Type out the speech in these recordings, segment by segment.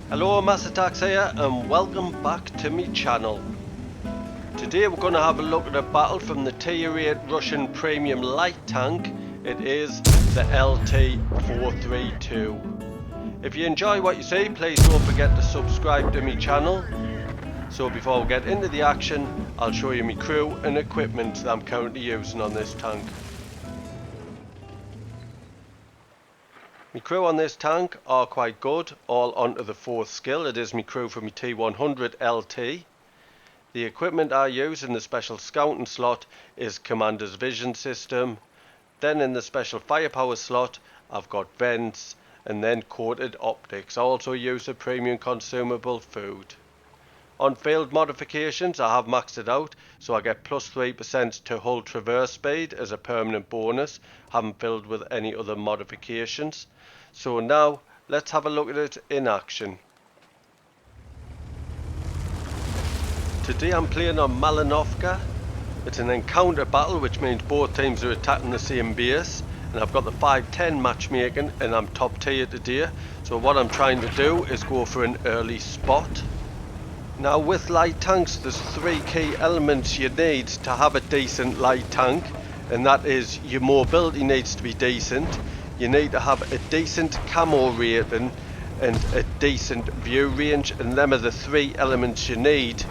Hello, Mastertax here and welcome back to my channel. Today we're going to have a look at a battle from the Tier 8 Russian Premium Light Tank. It is the LT-432. If you enjoy what you see, please don't forget to subscribe to my channel. So before we get into the action, I'll show you my crew and equipment that I'm currently using on this tank. My crew on this tank are quite good, all onto the 4th skill. It is my crew for my T100 LT. The equipment I use in the special scouting slot is Commander's Vision System. Then in the special firepower slot I've got vents and then coated optics. I also use a premium consumable food. On field modifications I have maxed it out, so I get plus 3% to hull traverse speed as a permanent bonus. Haven't filled with any other modifications. So now let's have a look at it in action. Today I'm playing on Malinovka. It's an encounter battle, which means both teams are attacking the same base, and I've got the 5-10 matchmaking and I'm top tier today. So what I'm trying to do is go for an early spot. Now with light tanks there's 3 key elements you need to have a decent light tank, and that is your mobility needs to be decent, you need to have a decent camo rating and a decent view range, and them are the 3 elements you need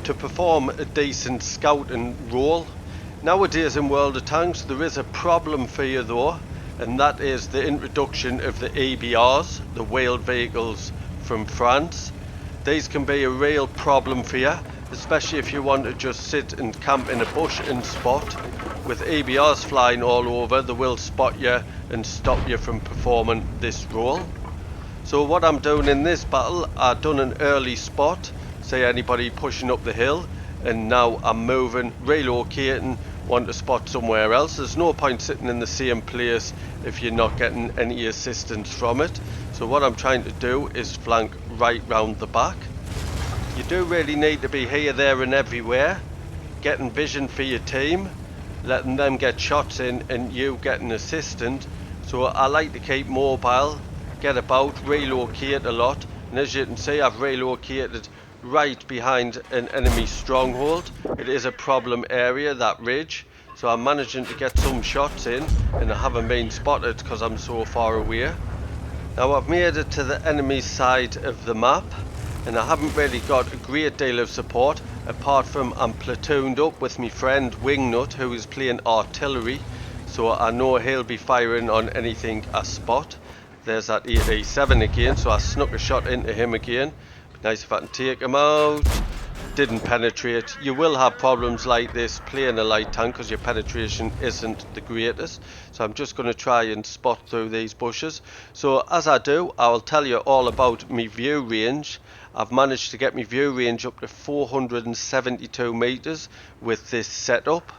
to perform a decent scouting role. Nowadays in World of Tanks there is a problem for you though, and that is the introduction of the EBRs, the wheeled vehicles from France. These can be a real problem for you, especially if you want to just sit and camp in a bush and spot. With EBRs flying all over, they will spot you and stop you from performing this role. So what I'm doing in this battle, I've done an early spot, say anybody pushing up the hill, and now I'm moving, relocating, want to spot somewhere else. There's no point sitting in the same place if you're not getting any assistance from it. So what I'm trying to do is flank right round the back. You do really need to be here, there and everywhere, getting vision for your team, letting them get shots in and you getting assistant. So I like to keep mobile, get about, relocate a lot, and as you can see I've relocated right behind an enemy stronghold. It is a problem area, that ridge, so I'm managing to get some shots in and I haven't been spotted because I'm so far away. Now I've made it to the enemy side of the map and I haven't really got a great deal of support, apart from I'm platooned up with my friend Wingnut, who is playing artillery, so I know he'll be firing on anything I spot. There's that 8A7 again, so I snuck a shot into him again. Nice if I can take him out. Didn't penetrate. You will have problems like this playing a light tank because your penetration isn't the greatest. So I'm just going to try and spot through these bushes. So as I do, I'll tell you all about my view range. I've managed to get my view range up to 472 meters with this setup.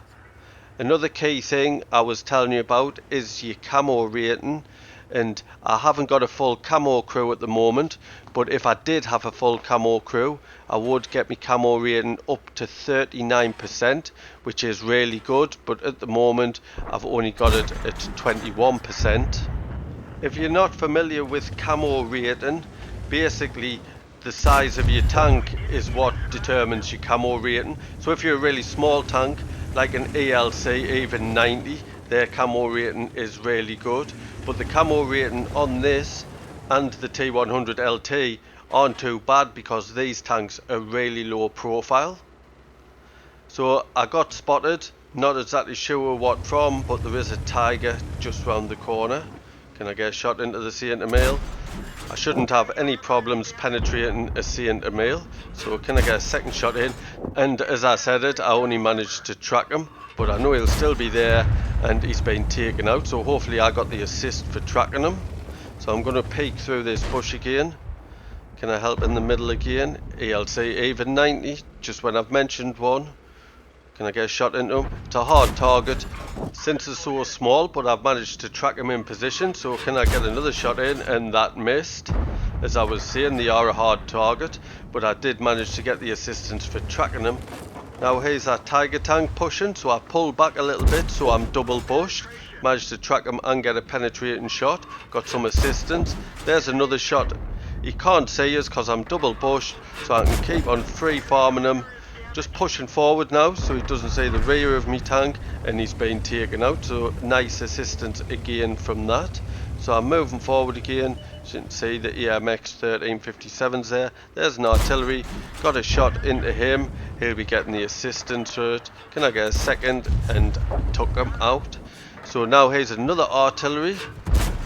Another key thing I was telling you about is your camo rating. And I haven't got a full camo crew at the moment, but if I did have a full camo crew I would get my camo rating up to 39%, which is really good, but at the moment I've only got it at 21%. If you're not familiar with camo rating, basically the size of your tank is what determines your camo rating. So if you're a really small tank like an ELC, even 90, their camo rating is really good, but the camo rating on this and the T100 LT aren't too bad because these tanks are really low profile. So I got spotted, not exactly sure what from, but there is a tiger just round the corner. Can I get a shot into the center mail? I shouldn't have any problems penetrating a center mail, so can I get a second shot in? And as I said it, I only managed to track him, but I know he'll still be there and he's been taken out, so hopefully I got the assist for tracking him. So I'm going to peek through this bush again. Can I help in the middle again? ELC even 90, just when I've mentioned one. Can I get a shot into him? It's a hard target since it's so small, but I've managed to track him in position. So can I get another shot in? And that missed. As I was saying, they are a hard target, but I did manage to get the assistance for tracking him. Now here's that tiger tank pushing, so I pulled back a little bit so I'm double bushed. Managed to track him and get a penetrating shot. Got some assistance. There's another shot He can't see us because I'm double bushed, so I can keep on free farming him. Just pushing forward now so he doesn't see the rear of me tank, and he's been taken out, so nice assistance again from that. So I'm moving forward again. As you can see the EMX 1357's there. There's an artillery, got a shot into him, he'll be getting the assistance for it. Can I get a second? And took him out. So now here's another artillery,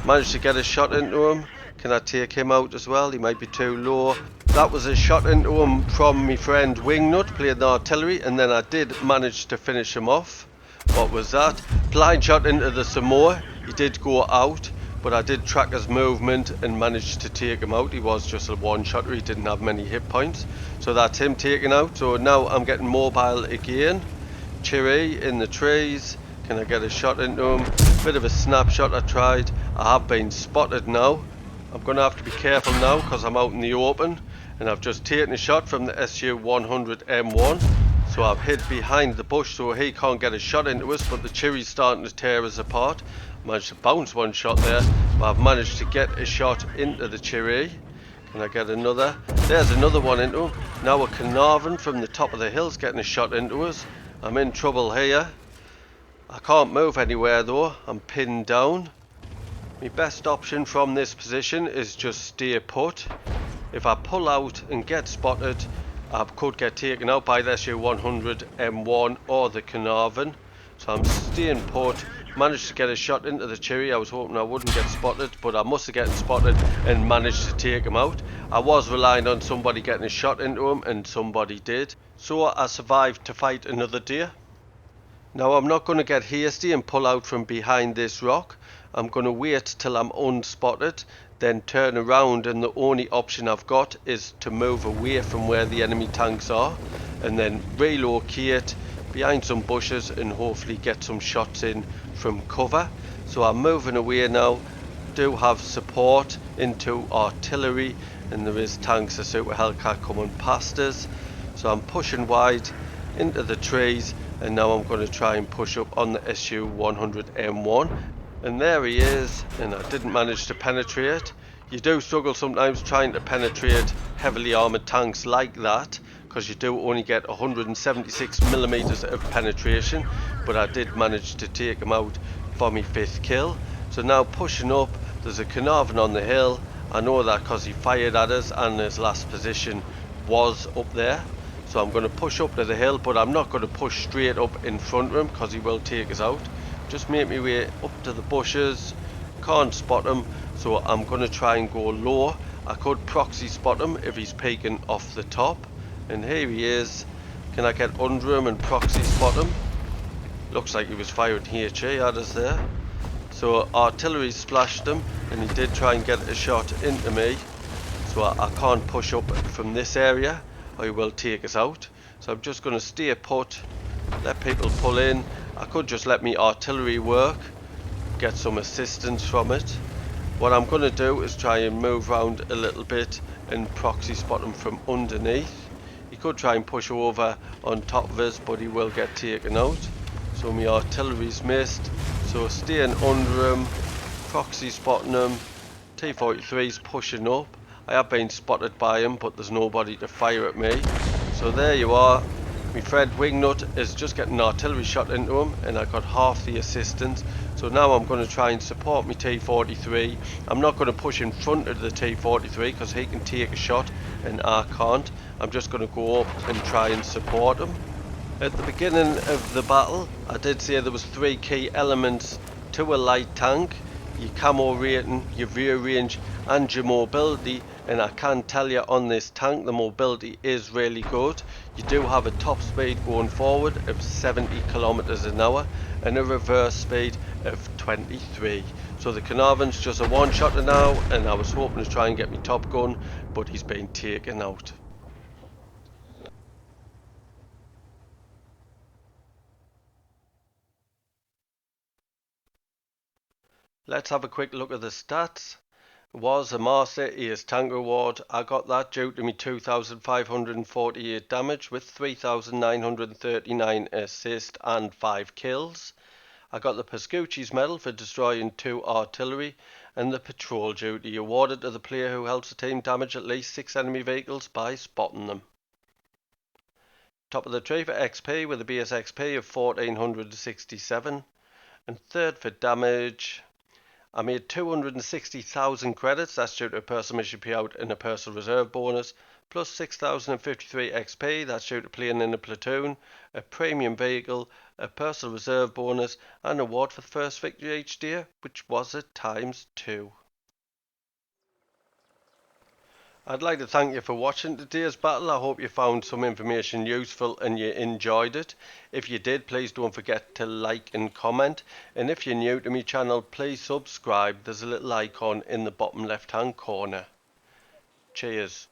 managed to get a shot into him. Can I take him out as well? He might be too low. That was a shot into him from my friend Wingnut, playing the artillery, and then I did manage to finish him off. What was that? Blind shot into the Samoa. He did go out, but I did track his movement and managed to take him out. He was just a one-shotter, he didn't have many hit points. So that's him taken out. So now I'm getting mobile again. Chiri in the trees. Can I get a shot into him? Bit of a snapshot I tried. I have been spotted now. I'm going to have to be careful now because I'm out in the open, and I've just taken a shot from the SU-100M1. So I've hid behind the bush so he can't get a shot into us, but the Chiri's starting to tear us apart. Managed to bounce one shot there, but I've managed to get a shot into the Chiri. Can I get another? There's another one into him. Now a Carnarvon from the top of the hills getting a shot into us. I'm in trouble here. I can't move anywhere though, I'm pinned down. My best option from this position is just stay put. If I pull out and get spotted, I could get taken out by the SU-100M1 or the Carnarvon. So I'm staying put. Managed to get a shot into the Chiri. I was hoping I wouldn't get spotted, but I must have gotten spotted and managed to take him out. I was relying on somebody getting a shot into him, and somebody did. So I survived to fight another day. Now I'm not going to get hasty and pull out from behind this rock. I'm going to wait till I'm unspotted, then turn around, and the only option I've got is to move away from where the enemy tanks are and then relocate behind some bushes and hopefully get some shots in from cover. So I'm moving away now. Do have support into artillery, and there is tanks, a Super Hellcat coming past us. So I'm pushing wide into the trees, and now I'm going to try and push up on the SU-100M1, and there he is, and I didn't manage to penetrate. You do struggle sometimes trying to penetrate heavily armoured tanks like that, because you do only get 176mm of penetration, but I did manage to take him out for my 5th kill. So now pushing up, there's a Carnarvon on the hill. I know that because he fired at us and his last position was up there. So I'm going to push up to the hill, but I'm not going to push straight up in front of him because he will take us out. Just make my way up to the bushes. Can't spot him, so I'm going to try and go low. I could proxy spot him if he's peeking off the top. And here he is. Can I get under him and proxy spot him? Looks like he was firing HE at us there. So artillery splashed him, and he did try and get a shot into me. So I can't push up from this area, or he will take us out. So I'm just going to stay put, let people pull in. I could just let me artillery work, get some assistance from it. What I'm going to do is try and move around a little bit and proxy spot him from underneath. He could try and push over on top of us, but he will get taken out. So my artillery's missed. So staying under him, proxy spotting him. T-43's pushing up. I have been spotted by him, but there's nobody to fire at me. So there you are. My friend Wingnut is just getting an artillery shot into him, and I got half the assistance. So now I'm going to try and support my T-43. I'm not going to push in front of the T-43 because he can take a shot and I can't. I'm just going to go up and try and support him. At the beginning of the battle, I did say there was 3 key elements to a light tank: your camo rating, your view range and your mobility, and I can tell you on this tank the mobility is really good. You do have a top speed going forward of 70 kilometers an hour and a reverse speed of 23. So the Carnarvon's just a one-shotter now, and I was hoping to try and get my Top Gun, but he's been taken out. Let's have a quick look at the stats. Was a Master Ace Tank Award. I got that due to me 2,548 damage with 3,939 assist and 5 kills. I got the Pascucci's medal for destroying 2 artillery and the patrol duty awarded to the player who helps the team damage at least 6 enemy vehicles by spotting them. Top of the tree for XP with a base XP of 1467, and third for damage. I made 260,000 credits, that's due to a personal mission payout and a personal reserve bonus, plus 6,053 XP, that's due to playing in a platoon, a premium vehicle, a personal reserve bonus, and an award for the first victory each day, which was at ×2. I'd like to thank you for watching today's battle. I hope you found some information useful and you enjoyed it. If you did, please don't forget to like and comment. And if you're new to my channel, please subscribe. There's a little icon in the bottom left hand corner. Cheers.